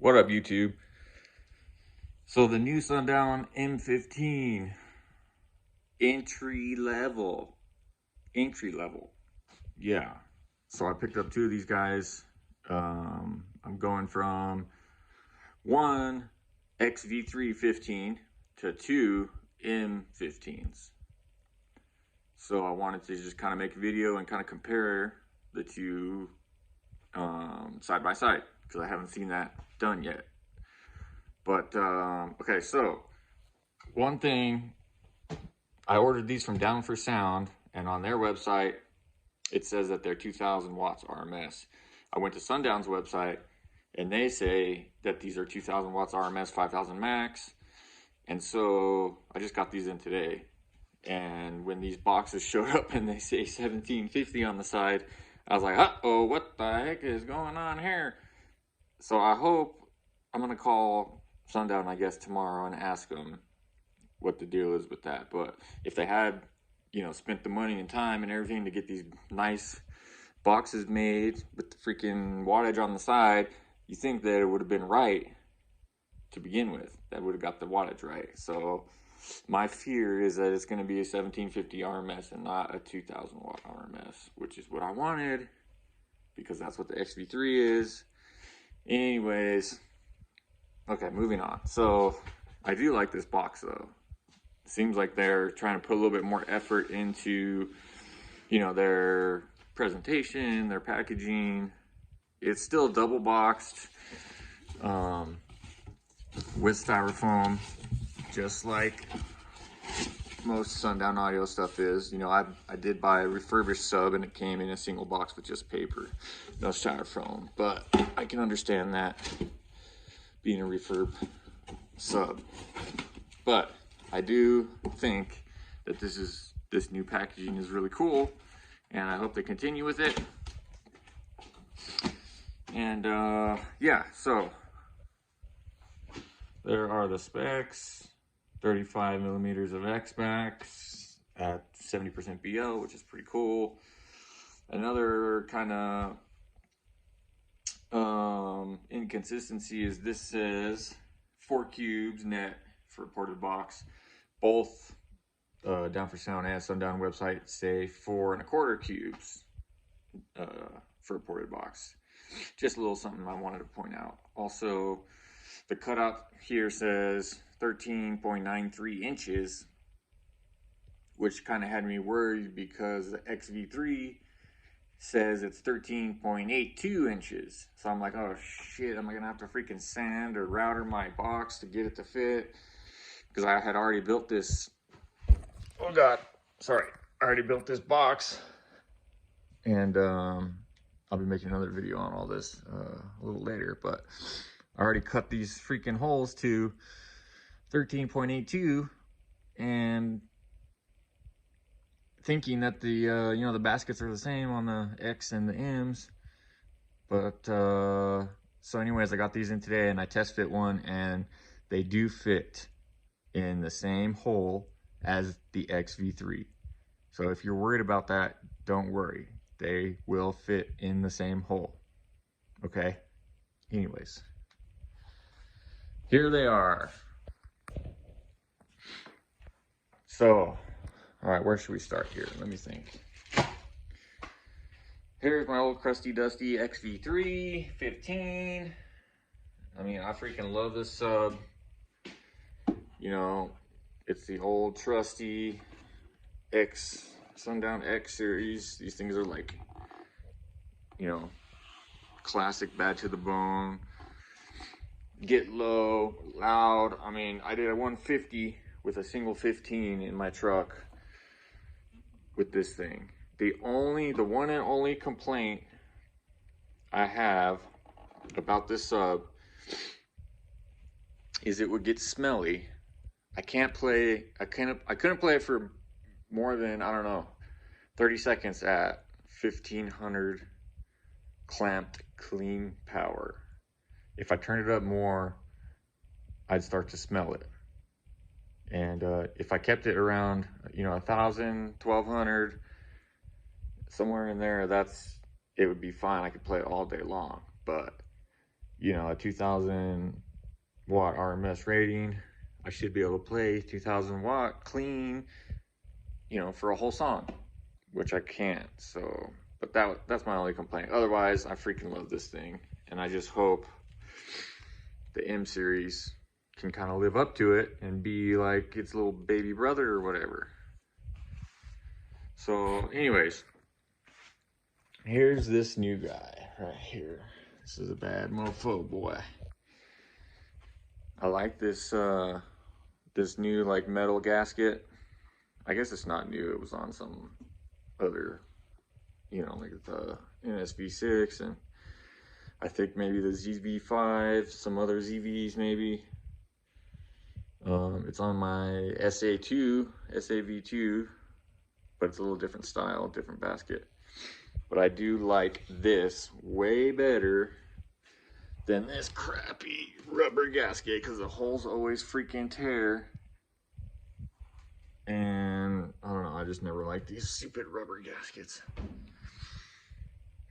What up, YouTube? So the new Sundown M15 entry level. Yeah. So I picked up two of these guys. I'm going from one XV3 15 to two M15s. So I wanted to just kind of make a video and kind of compare the two side by side, because I haven't seen that done yet. But okay, so one thing, I ordered these from Down for Sound, and on their website it says that they're 2000 watts RMS. I went to Sundown's website and they say that these are 2000 watts RMS, 5000 max. And so I just got these in today, and when these boxes showed up and they say 1750 on the side, I was like, uh-oh, what the heck is going on here? So I'm gonna call Sundown, I guess, tomorrow and ask them what the deal is with that. But if they had, spent the money and time and everything to get these nice boxes made with the freaking wattage on the side, you think that it would have been right to begin with. That would have got the wattage right. So my fear is that it's going to be a 1750 RMS and not a 2000 watt RMS, which is what I wanted, because that's what the XV3 is. Anyways, okay, moving on. So I do like this box though. It seems like they're trying to put a little bit more effort into, their presentation, their packaging. It's still double boxed with styrofoam, just like most Sundown audio stuff is. I did buy a refurbished sub and it came in a single box with just paper, no styrofoam, but I can understand that being a refurb sub. But I do think that this new packaging is really cool, and I hope they continue with it. And yeah, so there are the specs: 35 millimeters of X-Max at 70% BL, which is pretty cool. Another kind of inconsistency is this says 4 cubes net for a ported box. Both Down for Sound and Sundown website say 4 1/4 cubes for a ported box. Just a little something I wanted to point out. Also, the cutout here says 13.93 inches, which kind of had me worried because the XV3 says it's 13.82 inches. So I'm like, oh shit, am I gonna have to freaking sand or router my box to get it to fit? Because I had already built this, oh god, sorry, I already built this box, and I'll be making another video on all this a little later, but I already cut these freaking holes to 13.82, and thinking that the the baskets are the same on the X and the M's. But so anyways, I got these in today and I test fit one, and they do fit in the same hole as the XV3. So if you're worried about that, don't worry, they will fit in the same hole. Okay, anyways, here they are. So all right, where should we start here? Let me think. Here's my old crusty dusty XV3 15. I mean, I freaking love this sub. It's the old trusty Sundown X series. These things are like, classic, bad to the bone, get low, loud. I mean, I did a 150 with a single 15 in my truck with this thing. The one and only complaint I have about this sub is it would get smelly. I couldn't play it for more than, I don't know, 30 seconds at 1500 clamped clean power. If I turned it up more, I'd start to smell it. And if I kept it around, 1000, 1200, somewhere in there, it would be fine. I could play it all day long. But you know, a 2000 watt RMS rating. I should be able to play 2000 watt clean, you know, for a whole song, which I can't. So, but that's my only complaint. Otherwise, I freaking love this thing, and I just hope the M series can kind of live up to it and be like its little baby brother or whatever. So anyways, here's this new guy right here. This is a bad mofo, boy. I like this this new like metal gasket. I guess it's not new, it was on some other, you know, like the NSV6, and I think maybe the ZV5, some other ZVs maybe. It's on my SAV2, but it's a little different style, different basket. But I do like this way better than this crappy rubber gasket, because the holes always freaking tear. And I don't know, I just never liked these stupid rubber gaskets.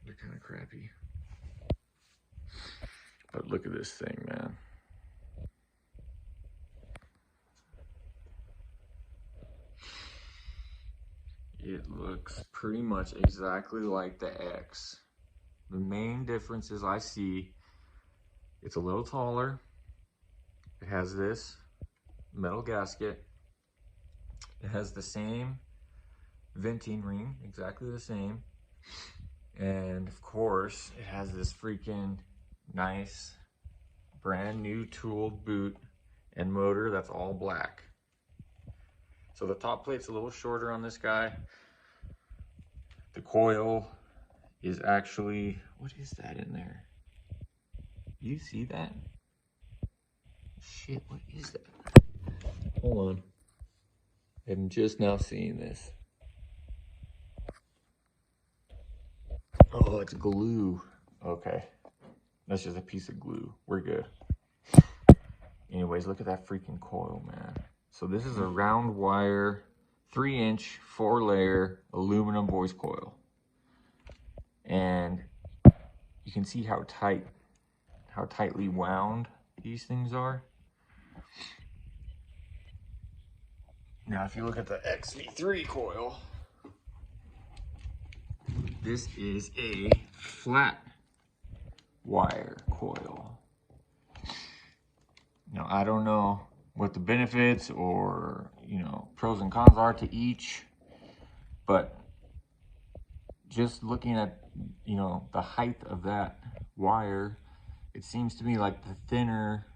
They're kind of crappy. But look at this thing, man. It looks pretty much exactly like the X. The main differences I see, it's a little taller. It has this metal gasket. It has the same venting ring, exactly the same. And of course, it has this freaking nice, brand new tooled boot and motor that's all black. So the top plate's a little shorter on this guy. The coil is actually, what is that in there? You see that? Shit, what is that? Hold on. I'm just now seeing this. Oh, it's glue. Okay. That's just a piece of glue. We're good. Anyways, look at that freaking coil, man. So this is a round wire, 3-inch, 4-layer aluminum voice coil. And you can see how tightly wound these things are. Now, if you look at the XV3 coil, this is a flat wire coil. Now, I don't know what the benefits or, you know, pros and cons are to each, but just looking at, you know, the height of that wire, it seems to me like the thinner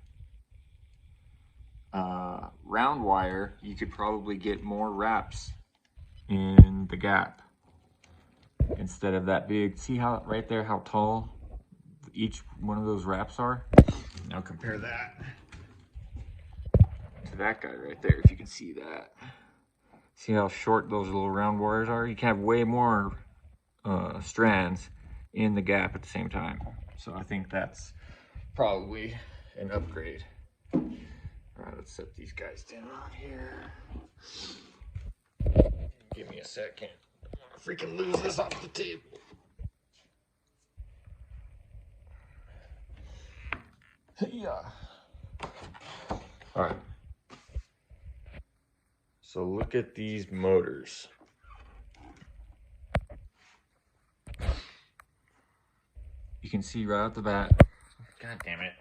round wire, you could probably get more wraps in the gap instead of that big. See how right there, how tall each one of those wraps are? Now compare that to that guy right there, if you can see that. See how short those little round wires are? You can have way more strands in the gap at the same time. So I think that's probably an upgrade. All right, let's set these guys down here. Give me a second. I want to freaking lose this off the table. Yeah. All right. So look at these motors. You can see right off the bat. God damn it.